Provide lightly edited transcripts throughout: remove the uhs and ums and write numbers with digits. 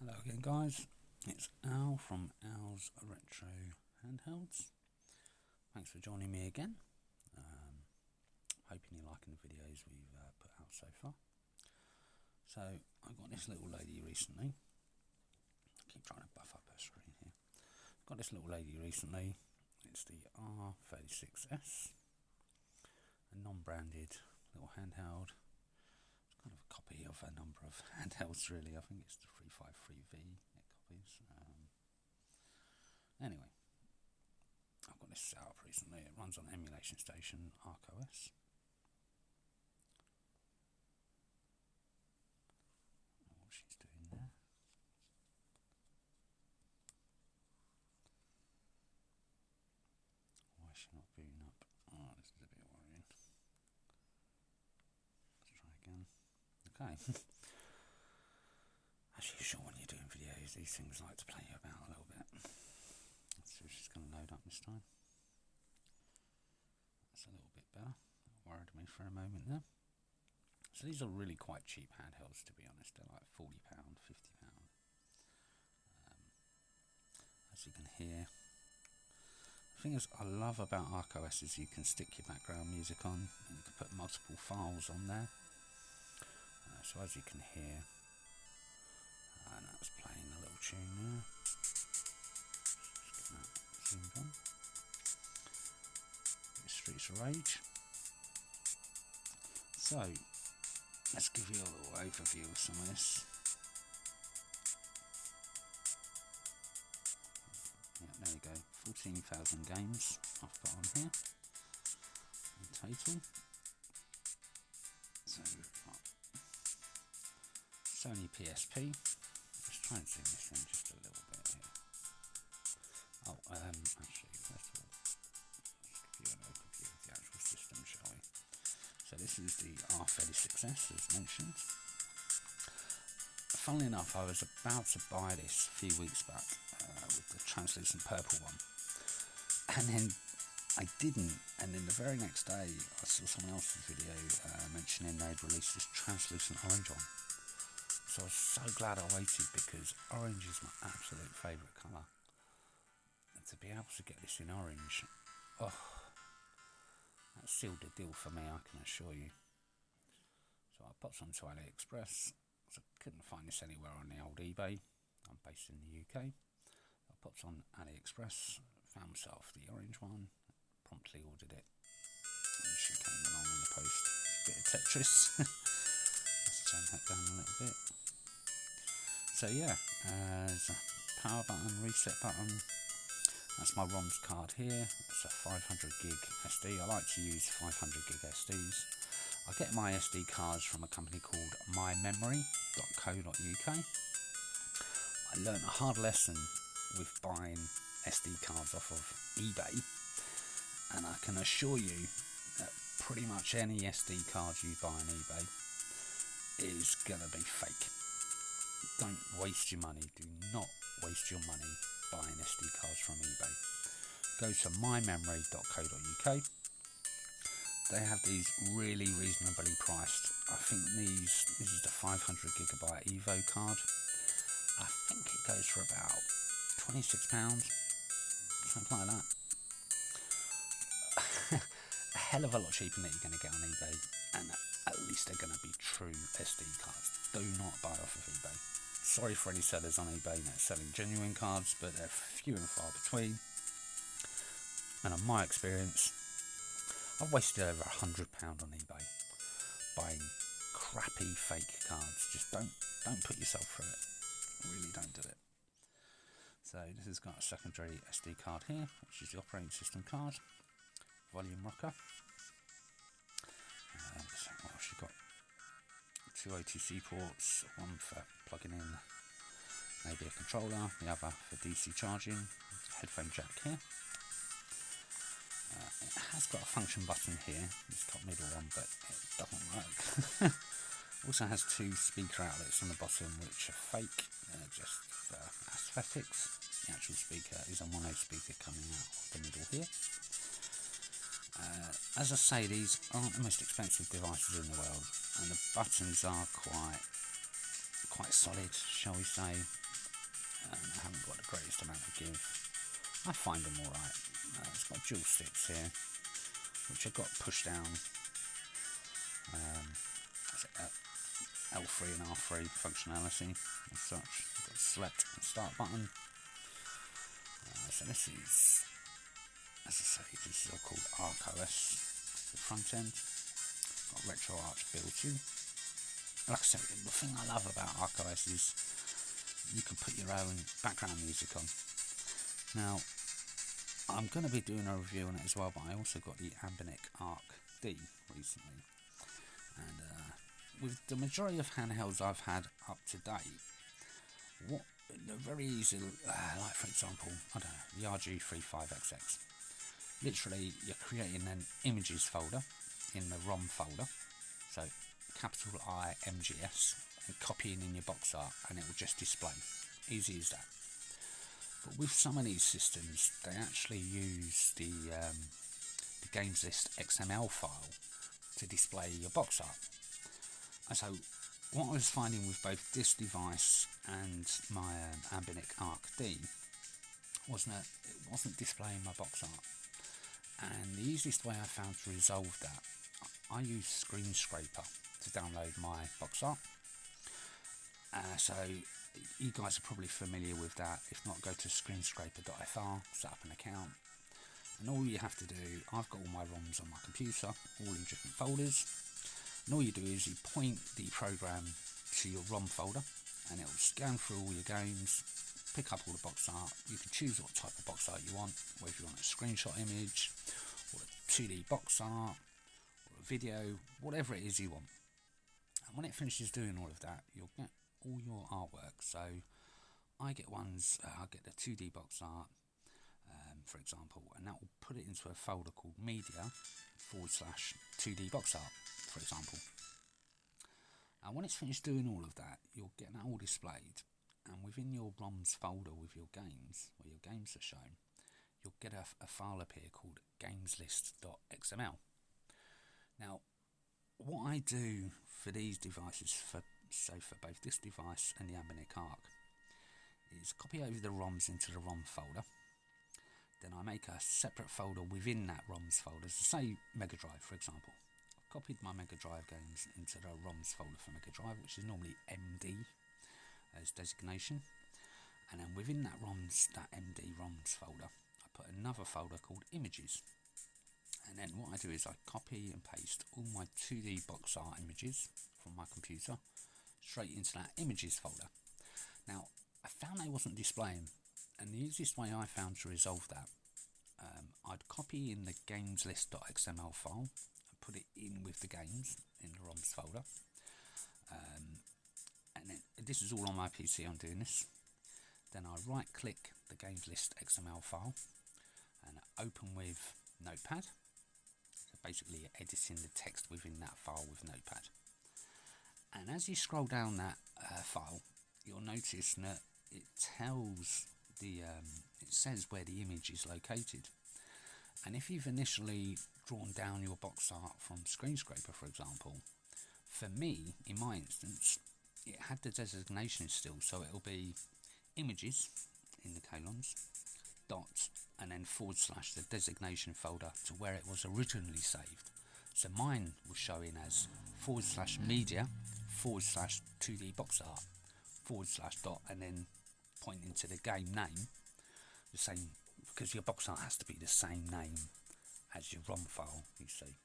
Hello again guys, it's Al from Al's Retro Handhelds. Thanks for joining me again. Hoping you're liking the videos we've put out so far. So I got this little lady recently. I keep trying to buff up her screen here. Got this little lady recently. It's the R36s, a non-branded little handheld. It's kind of a copy of a number of handhelds really. I think it's the 353V it copies. Anyway, I've got this set up recently. It runs on emulation station RKOS. What she's doing there. Why is she not booting up? Oh, this is a bit worrying. Let's try again. Okay. As usual, when you're doing videos, these things like to play you about a little bit. Let's see if she's going to load up this time. That's a little bit better. That worried me for a moment there. So these are really quite cheap handhelds, to be honest. They're like £40, £50. As you can hear. The thing is, I love about RKOS is you can stick your background music on and you can put multiple files on there. So as you can hear, and that's playing a little tune there. Just get that zoomed on. Streets of Rage. So let's give you a little overview of some of this. Yeah, there you go. 14,000 games I've put on here in total. So we've got Sony PSP. Let's try and zoom this in just a little bit here. Oh, actually, first of all, let's give you an overview of the actual system, shall we? So this is the R36s, as mentioned. Funnily enough, I was about to buy this a few weeks back with the translucent purple one, and then I didn't, and then the very next day I saw someone else's video mentioning they'd released this translucent orange one. So I was so glad I waited, because orange is my absolute favourite colour. And to be able to get this in orange, oh, that sealed the deal for me, I can assure you. So I popped onto AliExpress, because I couldn't find this anywhere on the old eBay. I'm based in the UK. I popped on AliExpress, found myself the orange one, promptly ordered it, and she came along in the post. A bit of Tetris. Let's turn that down a little bit. So yeah, there's a power button, reset button. That's my ROMs card here. It's a 500 gig SD. I like to use 500 gig SDs. I get my SD cards from a company called mymemory.co.uk. I learnt a hard lesson with buying SD cards off of eBay, and I can assure you that pretty much any SD card you buy on eBay is gonna be fake. Don't waste your money. Do not waste your money buying SD cards from eBay. Go to mymemory.co.uk. They have these really reasonably priced. I think this is the 500 gigabyte Evo card. I think it goes for about £26, something like that. A hell of a lot cheaper than you're going to get on eBay, and at least they're going to be true SD cards. Do not buy off of eBay. Sorry for any sellers on eBay that are selling genuine cards, but they're few and far between. And on my experience, I've wasted over £100 on eBay buying crappy fake cards. Just don't put yourself through it. Really don't do it. So this has got a secondary SD card here, which is the operating system card. Volume rocker. What else you got? 2 OTC ports, one for plugging in maybe a controller, the other for DC charging. Headphone jack here. It has got a function button here, this top middle one, but it doesn't work. Also has 2 speaker outlets on the bottom, which are fake, just for aesthetics. The actual speaker is a mono speaker coming out of the middle here. As I say, these aren't the most expensive devices in the world, and the buttons are quite solid, shall we say. and I haven't got the greatest amount to give. I find them alright. It's got dual sticks here, which I've got push down. L3 and R3 functionality as such. You've got select and start button. So this is, as I say, this is all called ArcOS, the front end. Got RetroArch built in. Like I said, the thing I love about ArcOS is you can put your own background music on. Now, I'm going to be doing a review on it as well, but I also got the Analogue Arc D recently. And with the majority of handhelds I've had up to date, they're very easy, like for example, I don't know, the RG35XX. Literally, you're creating an images folder in the ROM folder, so capital I MGS, and copying in your box art, and it will just display. Easy as that. But with some of these systems, they actually use the games list XML file to display your box art. And so what I was finding with both this device and my Analogue Arc D was that it wasn't displaying my box art. And the easiest way I found to resolve that, I use Screen Scraper to download my box art. So you guys are probably familiar with that. If not, go to screenscraper.fr, set up an account, and all you have to do, I've got all my ROMs on my computer, all in different folders, and all you do is you point the program to your ROM folder, and it will scan through all your games, pick up all the box art. You can choose what type of box art you want, whether you want a screenshot image, or a 2D box art, or a video, whatever it is you want. And when it finishes doing all of that, you'll get all your artwork. So I get ones, I get the 2D box art, for example, and that will put it into a folder called media/2D box art, for example. And when it's finished doing all of that, you'll get that all displayed, and within your ROMs folder with your games, where your games are shown, you'll get a file appear called gameslist.xml. Now, what I do for these devices, for both this device and the Analogue Arc, is copy over the ROMs into the ROM folder. Then I make a separate folder within that ROMs folder, so say Mega Drive, for example. I've copied my Mega Drive games into the ROMs folder for Mega Drive, which is normally MD as designation. And then within that MD ROMs folder, I put another folder called Images. And then what I do is I copy and paste all my 2D box art images from my computer straight into that Images folder. Now, I found they wasn't displaying, and the easiest way I found to resolve that, I'd copy in the gameslist.xml file and put it in with the games in the ROMs folder. And then, this is all on my PC, I'm doing this. Then I right click the gameslist.xml file and open with Notepad. So basically editing the text within that file with Notepad. And as you scroll down that file, you'll notice that it tells it says where the image is located. And if you've initially drawn down your box art from Screen Scraper, for example, for me, in my instance, it had the designation still, so it'll be images in the colons, dot, and then / the designation folder to where it was originally saved. So mine was showing as / media / 2D box art / dot, and then pointing to the game name, the same, because your box art has to be the same name as your ROM file, you see.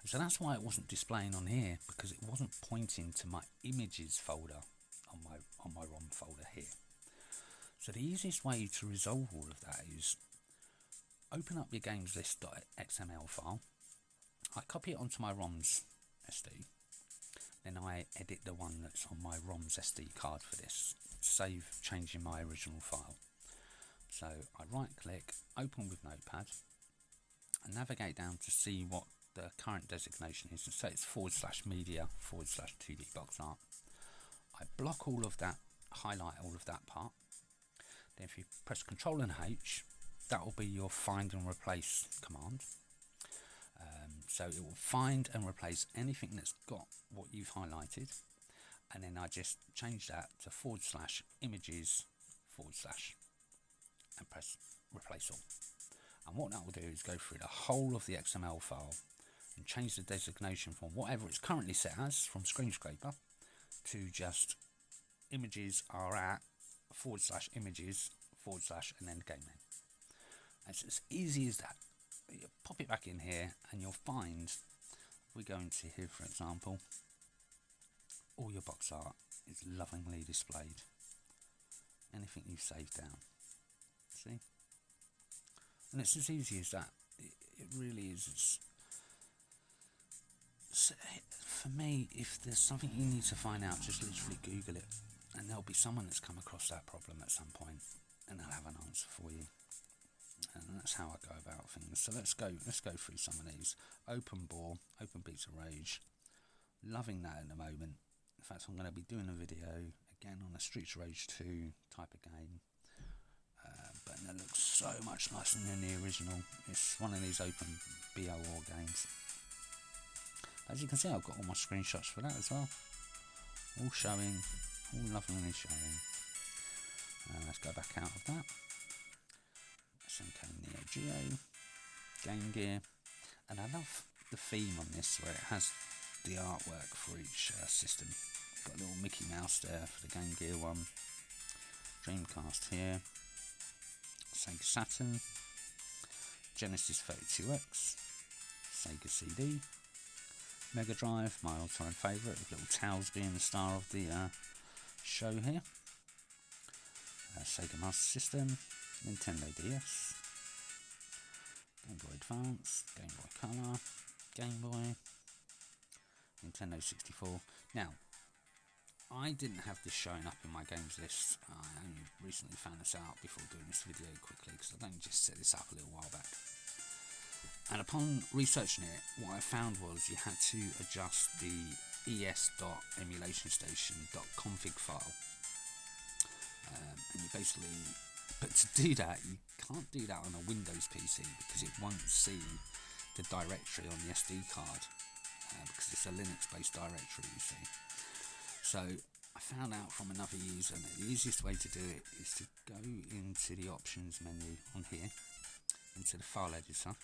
So that's why it wasn't displaying on here, because it wasn't pointing to my images folder on my ROM folder here. So the easiest way to resolve all of that is open up your gameslist.xml file. I copy it onto my ROMs SD. Then I edit the one that's on my ROMs SD card for this, save changing my original file. So I right click, open with Notepad, and navigate down to see what the current designation is. So it's / media / 2D box art. I block all of that, highlight all of that part. Then if you press Ctrl and H, that will be your find and replace command. So it will find and replace anything that's got what you've highlighted, and then I just change that to /images/ and press replace all. And what that will do is go through the whole of the XML file and change the designation from whatever it's currently set as from Screen Scraper to just images are at /images/ and then game name. It's as easy as that. You pop it back in here and you'll find, if we go into here for example, all your box art is lovingly displayed. Anything you've saved down, see? And it's as easy as that. It really is. For me, if there's something you need to find out, just literally Google it, and there'll be someone that's come across that problem at some point, and they'll have an answer for you. And that's how I go about things. So let's go through some of these. Open Bore, Open Beta Rage. Loving that at the moment. In fact, I'm going to be doing a video again on a Streets of Rage 2 type of game. But it looks so much nicer than the original. It's one of these open BOR games. As you can see, I've got all my screenshots for that as well. All showing, all lovingly showing. Let's go back out of that. SNK Neo Geo, Game Gear, and I love the theme on this where it has the artwork for each system. Got a little Mickey Mouse there for the Game Gear one, Dreamcast here, Sega Saturn, Genesis 32X, Sega CD, Mega Drive, my all-time favourite, with little Tails being the star of the show here, Sega Master System, Nintendo DS, Game Boy Advance, Game Boy Color, Game Boy, Nintendo 64. Now, I didn't have this showing up in my games list. I only recently found this out before doing this video quickly, because I don't just set this up a little while back. And upon researching it, what I found was you had to adjust the es.emulationstation.config file. And you basically, but to do that, you can't do that on a Windows PC because it won't see the directory on the SD card because it's a Linux-based directory, you see. So I found out from another user that the easiest way to do it is to go into the options menu on here, into the file editor,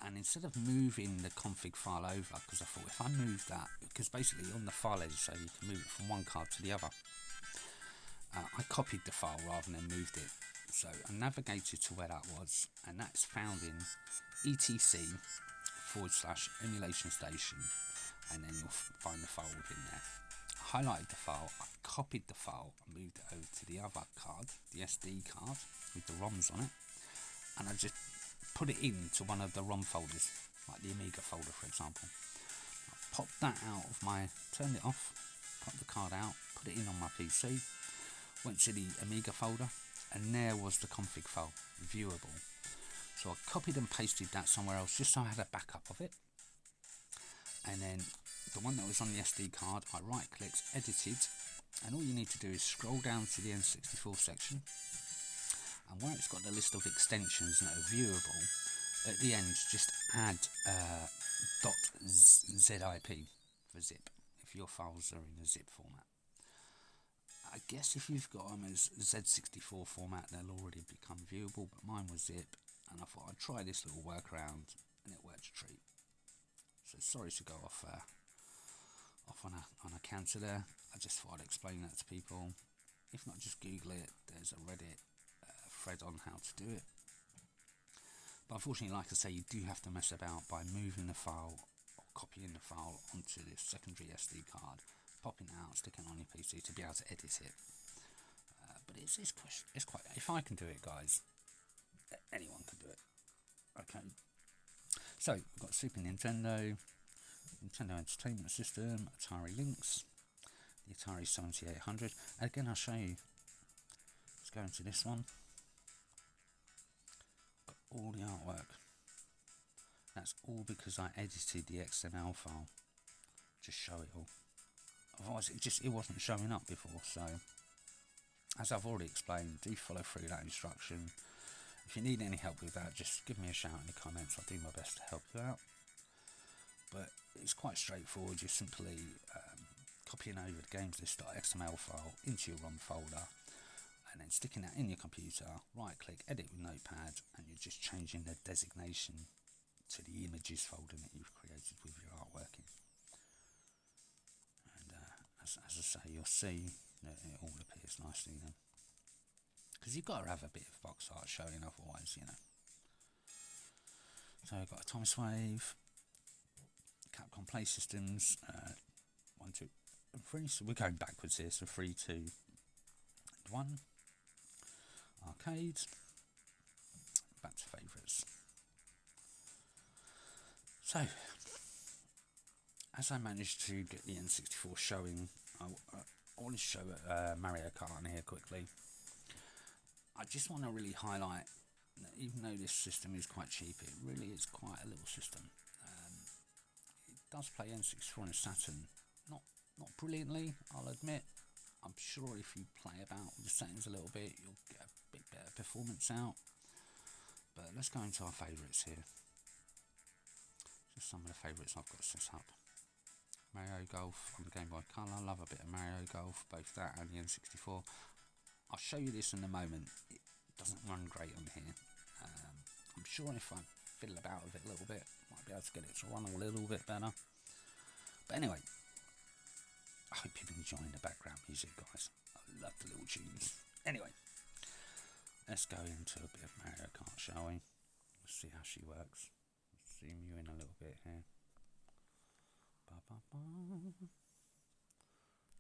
and instead of moving the config file over, because I thought if I move that, because basically on the file editor you can move it from one card to the other, I copied the file rather than moved it. So I navigated to where that was, and that's found in etc/emulation station, and then you'll find the file within there. I highlighted the file, I copied the file and moved it over to the other card, the SD card with the ROMs on it, and I just put it into one of the ROM folders, like the Amiga folder for example. I popped that out of turned it off, popped the card out, put it in on my PC, went to the Amiga folder, and there was the config file, viewable. So I copied and pasted that somewhere else just so I had a backup of it. And then the one that was on the SD card, I right clicked, edited, and all you need to do is scroll down to the N64 section, and where it's got the list of extensions that are viewable, at the end just add .zip for zip, if your files are in a zip format. I guess if you've got them as Z64 format, they'll already become viewable, but mine was zip, and I thought I'd try this little workaround, and it worked a treat. So sorry to go off on a canter there. I just thought I'd explain that to people. If not, just Google it. There's a Reddit thread on how to do it. But unfortunately, like I say, you do have to mess about by moving the file or copying the file onto the secondary SD card, popping it out, sticking it on your PC to be able to edit it. But it's quite. If I can do it, guys, anyone can do it. Okay. So we've got Super Nintendo, Nintendo Entertainment System, Atari Lynx, the Atari 7800. And again, I'll show you. Let's go into this one. Got all the artwork. That's all because I edited the XML file to show it all. Otherwise, it wasn't showing up before. So, as I've already explained, do follow through that instruction. If you need any help with that, just give me a shout in the comments. I'll do my best to help you out. But it's quite straightforward. You simply copying over the gameslist.xml file into your ROM folder, and then sticking that in your computer, right click, edit with Notepad, and you're just changing the designation to the images folder that you've created with your artwork in. And as I say, you'll see that it all appears nicely then. Because you've got to have a bit of box art showing otherwise, you know. So I've got a Thomas Wave, Capcom Play Systems, 1, 2, and 3. So we're going backwards here. So 3, 2, and 1. Arcade. Back to favourites. So, as I managed to get the N64 showing, I want to show Mario Kart on here quickly. I just want to really highlight that even though this system is quite cheap, it really is quite a little system. It does play N64 and Saturn, not brilliantly, I'll admit. I'm sure if you play about with the settings a little bit, you'll get a bit better performance out. But let's go into our favourites here. Just some of the favourites I've got set up. Mario Golf on the Game Boy Color. Love a bit of Mario Golf, both that and the N64. I'll show you this in a moment. It doesn't run great on here. I'm sure if I fiddle about with it a little bit, might be able to get it to run a little bit better. But anyway, I hope you've been enjoying the background music, guys. I love the little tunes. Anyway, let's go into a bit of Mario Kart, shall we? Let's see how she works. Let's zoom you in a little bit here.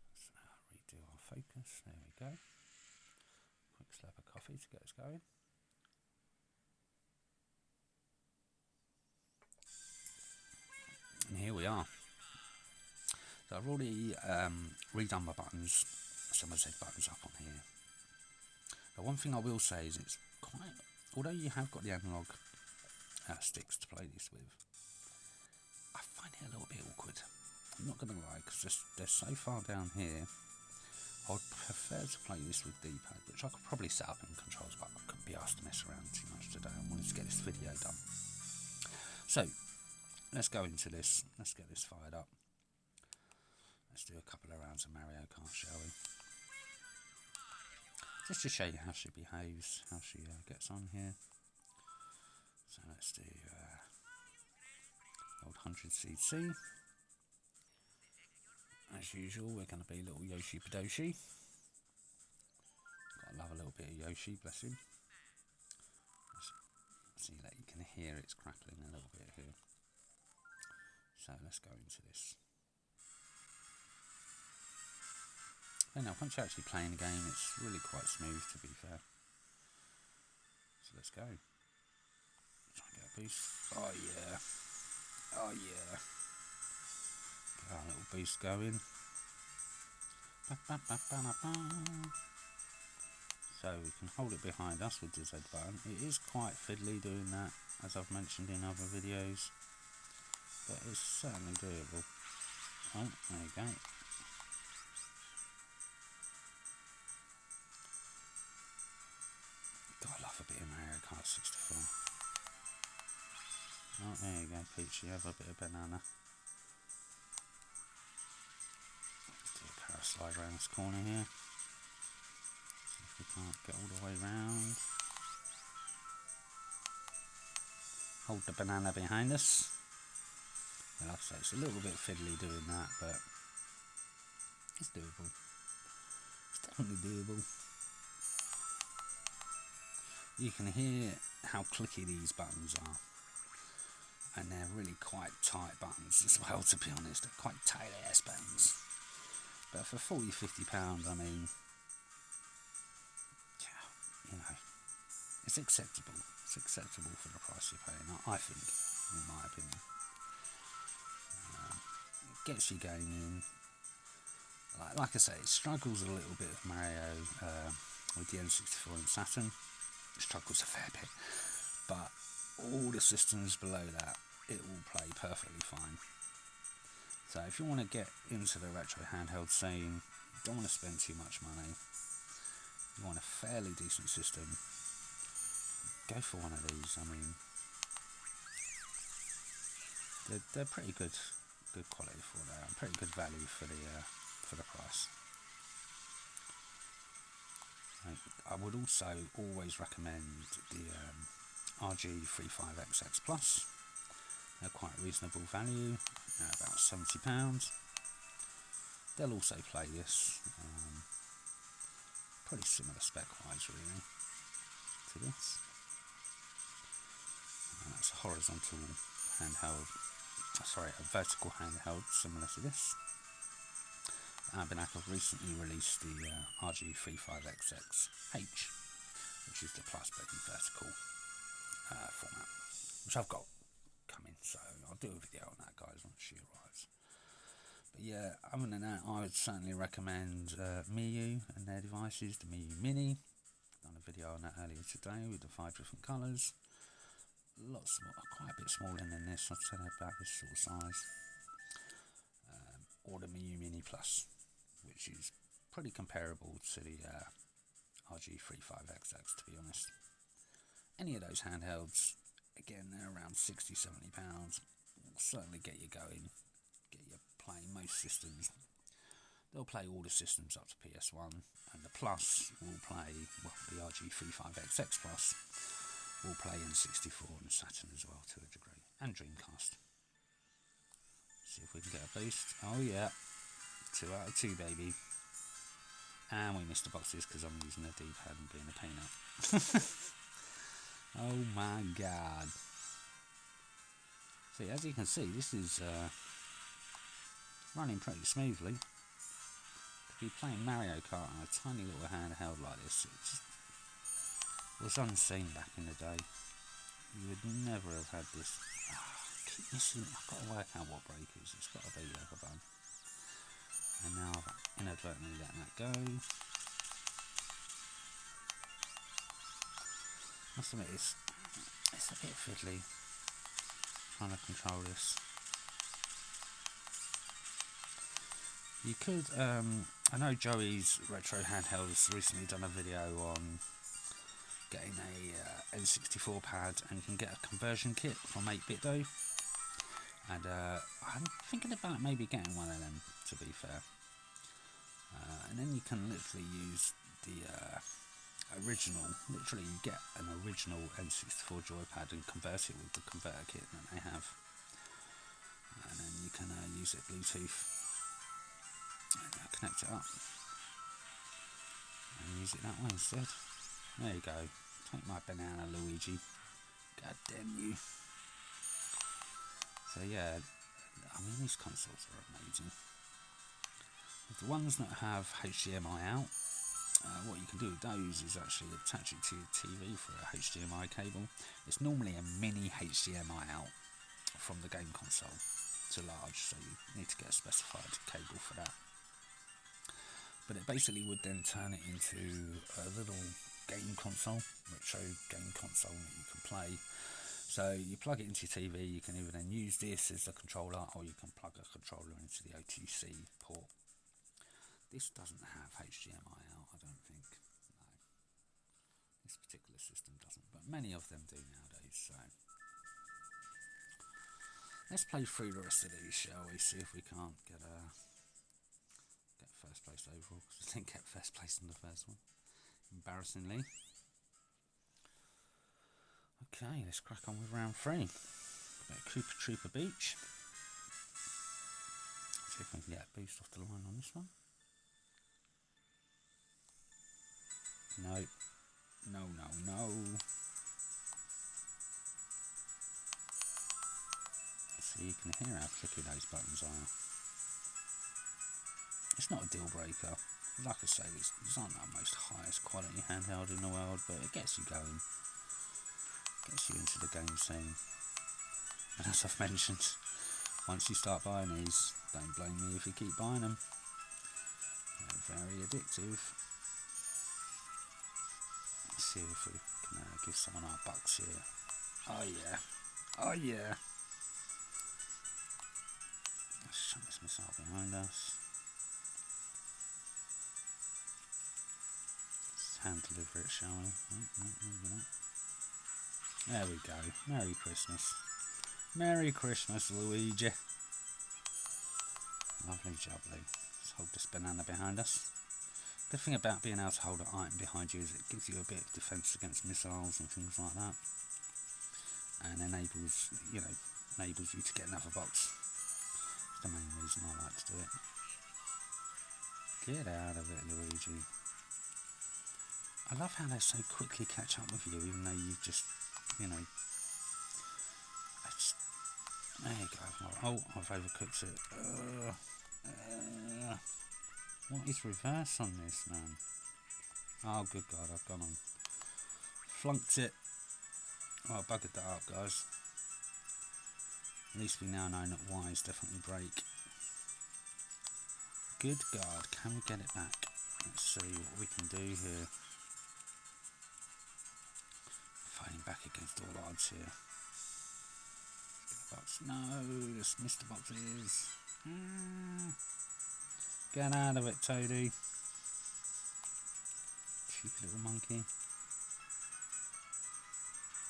Let's redo our focus. There we go. Quick slab of coffee to get us going. And here we are. So I've already redone my buttons, some of the buttons up on here. But one thing I will say is it's quite, although you have got the analog sticks to play this with, I find it a little bit awkward. I'm not going to lie, because they're so far down here. I would prefer to play this with D-pad, which I could probably set up in controls, but I couldn't be asked to mess around too much today. I wanted to get this video done. So, let's go into this. Let's get this fired up. Let's do a couple of rounds of Mario Kart, shall we? Just to show you how she behaves, how she gets on here. So let's do the old 100cc. As usual, we're going to be little Yoshi Padoshi. Gotta love a little bit of Yoshi, bless him. See that you can hear it's crackling a little bit here. So let's go into this. And now, once you're actually playing the game, it's really quite smooth, to be fair. So let's go. Try and get a boost. Oh yeah. Oh yeah. Get our little boost going. So we can hold it behind us with the Z button. It is quite fiddly doing that, as I've mentioned in other videos. But it's certainly doable. Oh, there you go. God, I love a bit of Mario Kart 64. Oh, there you go, Peachy, have a bit of banana. Let's do a power slide around this corner here. See if we can't get all the way round. Hold the banana behind us. Yeah, like I say, it's a little bit fiddly doing that, but it's doable. It's definitely doable. You can hear how clicky these buttons are, and they're really quite tight buttons as well, to be honest. They're quite tight ass buttons, but for £40–50, I mean, yeah, you know, it's acceptable. It's acceptable for the price you're paying, I think, in my opinion. It gets you going in. Like I say, it struggles a little bit of Mario with the N64 and Saturn. It struggles a fair bit, but all the systems below that, it will play perfectly fine. So if you want to get into the retro handheld scene, you don't want to spend too much money, you want a fairly decent system, go for one of these. I mean, they're pretty good quality for that, pretty good value for for the price. I would also always recommend the RG35XX Plus. They're quite reasonable value, about £70. They'll also play this, pretty similar spec wise really to this. That's a horizontal handheld, a vertical handheld similar to this. Binac have recently released the RG35XX-H, which is the plus but in vertical format, which I've got coming, so I'll do a video on that, guys, once she arrives. But yeah, other than that, I would certainly recommend Miu and their devices, the Miu Mini. I've done a video on that earlier today with the 5 different colours. Lots more, quite a bit smaller than this, I'd say about this sort of size. Or the Miu Mini Plus, which is pretty comparable to the RG35XX, to be honest. Any of those handhelds, again, they're around £60–70. Will certainly get you going, get you playing most systems. They'll play all the systems up to PS1, and the Plus will play, well, the RG35XX Plus will play N64 and Saturn as well to a degree, and Dreamcast. See if we can get a boost. Oh yeah, 2 out of 2, baby. And we missed the boxes because I'm using a D-pad and being a peanut. Oh my god. See, as you can see, this is running pretty smoothly. To be playing Mario Kart on a tiny little handheld like this, it was unseen back in the day. You would never have had this. Keep missing. I've got to work out what break is. It's got to be the other button. And now I've inadvertently letting that go. Must admit, it's a bit fiddly trying to control this. You could, I know Joey's Retro Handheld has recently done a video on getting a N64 pad, and you can get a conversion kit from 8BitDo. And I'm thinking about maybe getting one of them, to be fair. And then you can literally use the original, literally you get an original N64 joypad and convert it with the converter kit that they have. And then you can use it Bluetooth and connect it up and use it that way instead. There you go. Take my banana, Luigi. God damn you. So yeah, I mean, these consoles are amazing. With the ones that have HDMI out, what you can do with those is actually attach it to your TV for a HDMI cable. It's normally a mini HDMI out from the game console to large, so you need to get a specified cable for that. But it basically would then turn it into a little game console, retro game console that you can play. So you plug it into your TV, you can either then use this as a controller, or you can plug a controller into the OTC port. This doesn't have HDMI out, I don't think. No, this particular system doesn't, but many of them do nowadays. So let's play through the rest of these, shall we? See if we can't get first place overall, because I didn't get first place on the first one, embarrassingly. Okay, let's crack on with round 3. Bit of Koopa Troopa Beach. See if we can get a boost off the line on this one. No. No, no, no. So you can hear how clicky those buttons are. It's not a deal breaker. Like I say, it's not the most highest quality handheld in the world, but it gets you going. Gets you into the game scene. And as I've mentioned, once you start buying these, don't blame me if you keep buying them. They're very addictive. Let's see if we can give someone our bucks here. Oh yeah. Oh yeah. Let's shut this missile behind us. Let's hand deliver it, shall we? Maybe not. There we go. Merry Christmas. Merry Christmas, Luigi. Lovely jubbly. Let's hold this banana behind us. Good thing about being able to hold an item behind you is it gives you a bit of defence against missiles and things like that, and enables you to get another box. That's the main reason I like to do it. Get out of it, Luigi. I love how they so quickly catch up with you, even though you just, there you go. Oh, I've overcooked it. What is reverse on this, man? Oh, good God, I've gone on. Flunked it. Well, I buggered that up, guys. At least we now know that Y's definitely break. Good God, can we get it back? Let's see what we can do here. Fighting back against all odds here. Box. No, just missed the boxes. Get out of it, Toady. Cheeky little monkey.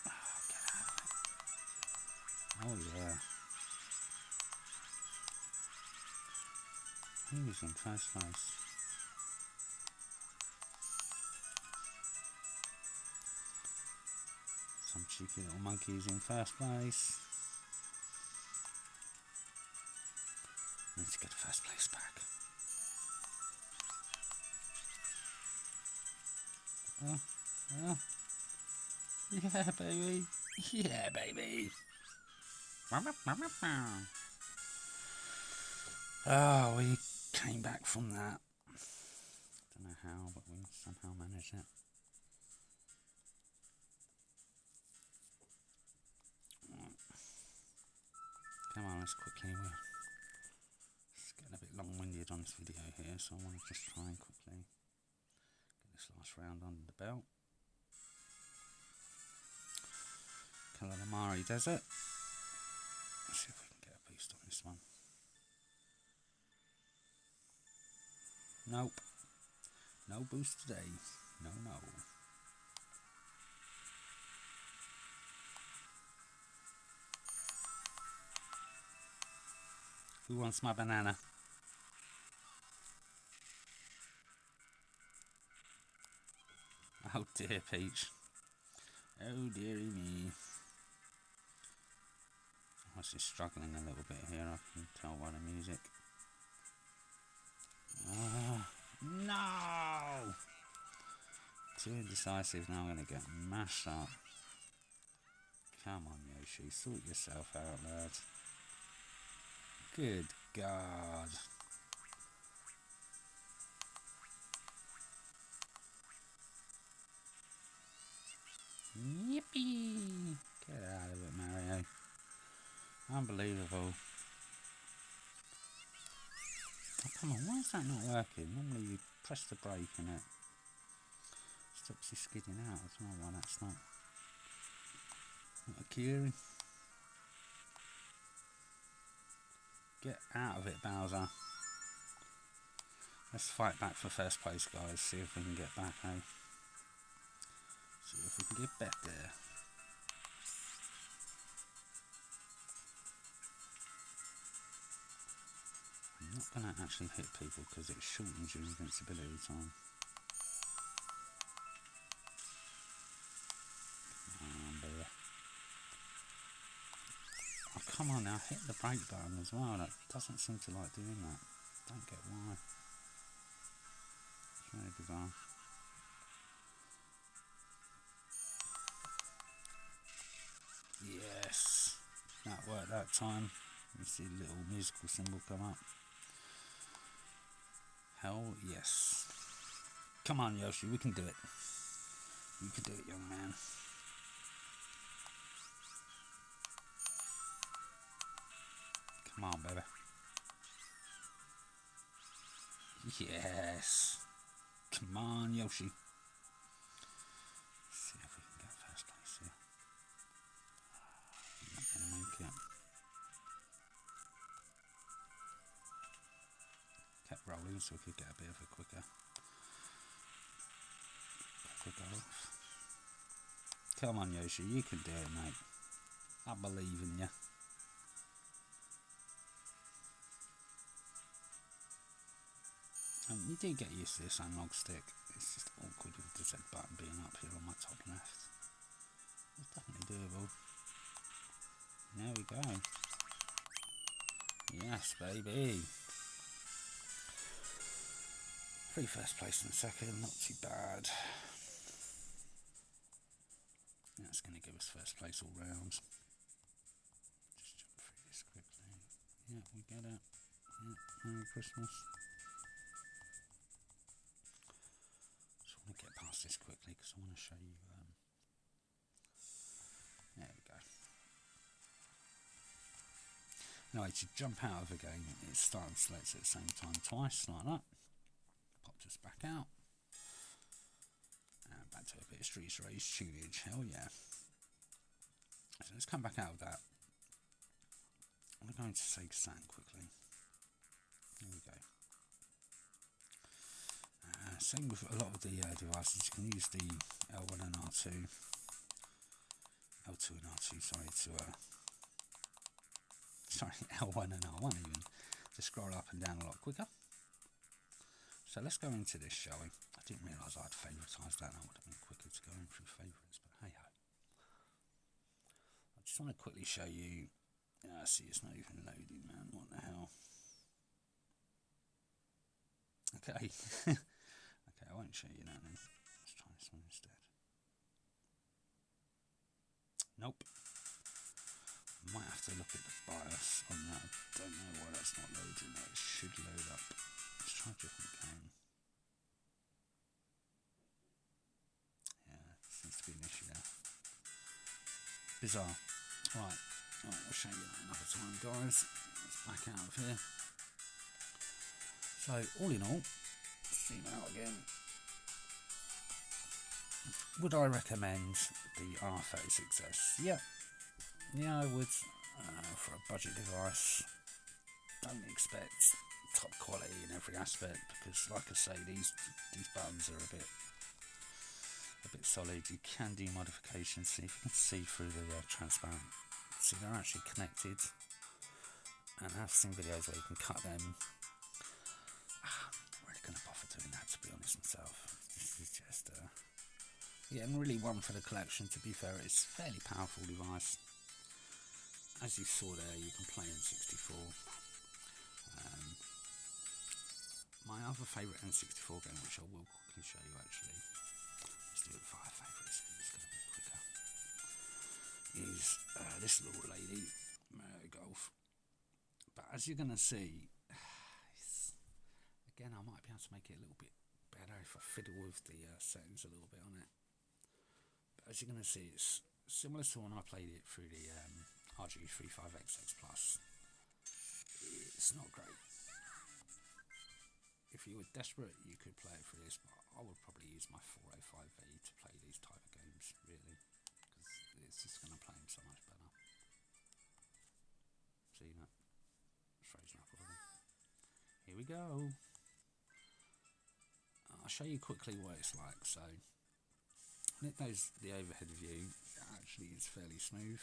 Oh, get out of it. Oh yeah. Who was in first place? Some cheeky little monkeys in first place. Need to get first place back. Yeah, baby. Yeah, baby. Oh, we came back from that. Don't know how, but we somehow managed it. Come on, let's quickly. It's getting a bit long-winded on this video here, so I want to just try and quickly get this last round under the belt. Calamari Desert. Let's see if we can get a boost on this one. Nope. No boost today. No. Who wants my banana? Oh dear, Peach. Oh dearie me. I was just struggling a little bit here, I can tell by the music. No! Too indecisive, now I'm going to get mashed up. Come on, Yoshi, sort yourself out, lad. Good God. Yippee! Get out of it, Mario. Unbelievable. Oh, come on, why is that not working? Normally you press the brake and it stops you skidding out. I don't know why that's not occurring. Get out of it, Bowser. Let's fight back for first place, guys. See if we can get back, eh? See if we can get back there. I'm not going to actually hit people because it shortens your invincibility time. Oh, come on now, hit the brake button as well. That doesn't seem to like doing that. Don't get why. It's really bizarre. Yes, that worked that time. You see the little musical symbol come up. Hell yes. Come on, Yoshi, we can do it. You can do it, young man. Come on, baby. Yes. Come on, Yoshi. Let's see if we can get first place here. Not gonna make it. Kept rolling so we could get a bit of a quicker go off. Come on, Yoshi, you can do it, mate. I believe in you. You do get used to this analog stick. It's just awkward with the Z button being up here on my top left. It's definitely doable. There we go. Yes, baby. 3 first place and second, not too bad. That's going to give us first place all round. Just jump through this quickly. Yeah, we get it. Yeah, Merry Christmas. Just want to get past this quickly because I want to show you. There we go. Anyway, to jump out of the game, it starts and selects at the same time twice, like that. Popped us back out. And back to a bit of Streets Race tunage, hell yeah. So let's come back out of that. I'm going to say San quickly. There we go. Same with a lot of the devices, you can use the L1 and R2. L2 and R2, sorry, L1 and R1 even, to scroll up and down a lot quicker. So let's go into this, shall we? I didn't realise I'd favouritised that, that would have been quicker to go in through favourites, but hey ho. I just want to quickly show you, see it's not even loading, man, what the hell. Okay, okay, I won't show you that then, let's try this one instead. Nope. Might have to look at the BIOS on that. I don't know why that's not loading. It should load up. Let's try a different game. Yeah, seems to be an issue there. Bizarre. Right, I'll show you that another time, guys. Let's back out of here. So, all in all, zoom out again. Would I recommend the R36s? Yeah, I would. For a budget device, don't expect top quality in every aspect because, like I say, these buttons are a bit solid. You can do modifications. See if you can see through the transparent. See, they're actually connected, and I've seen videos where you can cut them. I'm not really going to bother doing that, to be honest myself. This is just yeah, and really one for the collection. To be fair, it's a fairly powerful device. As you saw there, you can play N64. My other favourite N64 game, which I will quickly show you actually, let's do it via favourites because it's going to be quicker, is this little lady, Mario Golf. But as you're going to see, again, I might be able to make it a little bit better if I fiddle with the settings a little bit on it. But as you're going to see, it's similar to when I played it through the RG35XX Plus. It's not great. If you were desperate, you could play it through this, but I would probably use my 405V to play these type of games, really, because it's just going to play them so much better. See that? It's frozen up already. Here we go. I'll show you quickly what it's like. So, when it does the overhead view, it actually is fairly smooth.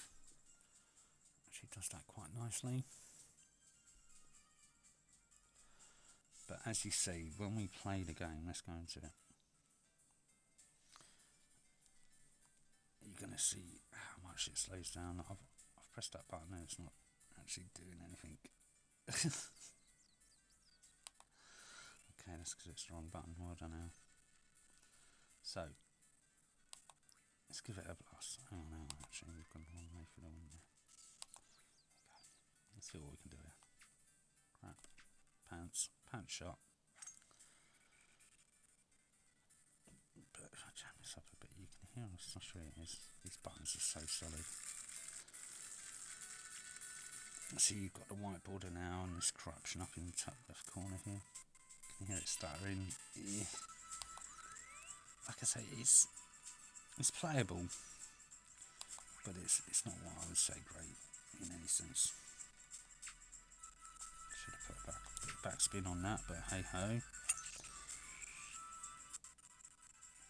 Actually does that quite nicely. But as you see, when we play the game, let's go into it. You're going to see how much it slows down. I've pressed that button and it's not actually doing anything. Okay, that's because it's the wrong button. Well done now. So, let's give it a blast. Oh no, actually we've gone the wrong way for the one there. Okay, let's see what we can do here. Crap. Pants shot. But if I jam this up a bit, you can hear how frustrating it is. These buttons are so solid. So you've got the whiteboarder now and this corruption up in the top left corner here. You can hear it stuttering. Yeah. Like I say, it's playable, but it's not what I would say great in any sense. Should have put a bit of backspin on that, but hey ho.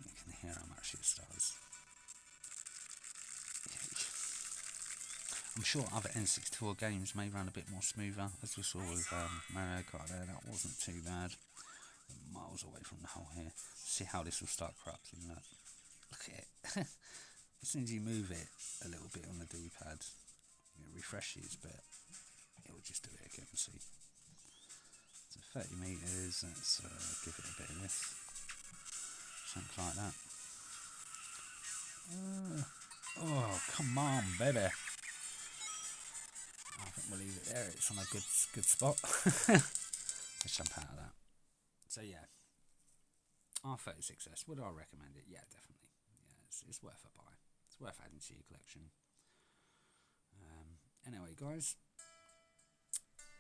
You can hear how much it stutters. I'm sure other N64 games may run a bit more smoother, as we saw with Mario Kart there. That wasn't too bad. But miles away from the hole here. See how this will start corrupting. Look at it. As soon as you move it a little bit on the D-pad, it refreshes, but it will just do it again. See, so 30 meters. Let's give it a bit of this, something like that. Oh, come on, baby. I think we'll leave it there. It's on a good spot. Let's jump out of that. So yeah, R36s. Would I recommend it? Yeah, definitely. Yeah, it's worth a buy. It's worth adding to your collection. Anyway, guys,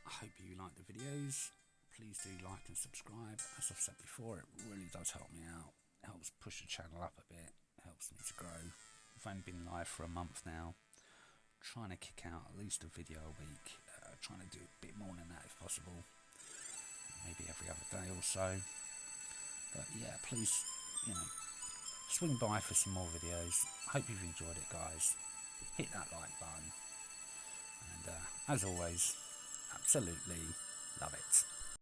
I hope you like the videos. Please do like and subscribe. As I've said before, it really does help me out. It helps push the channel up a bit. It helps me to grow. I've only been live for a month now. Trying to kick out at least a video a week. Trying to do a bit more than that if possible. Maybe every other day or so. But yeah, please, swing by for some more videos. Hope you've enjoyed it, guys. Hit that like button. And as always, absolutely love it.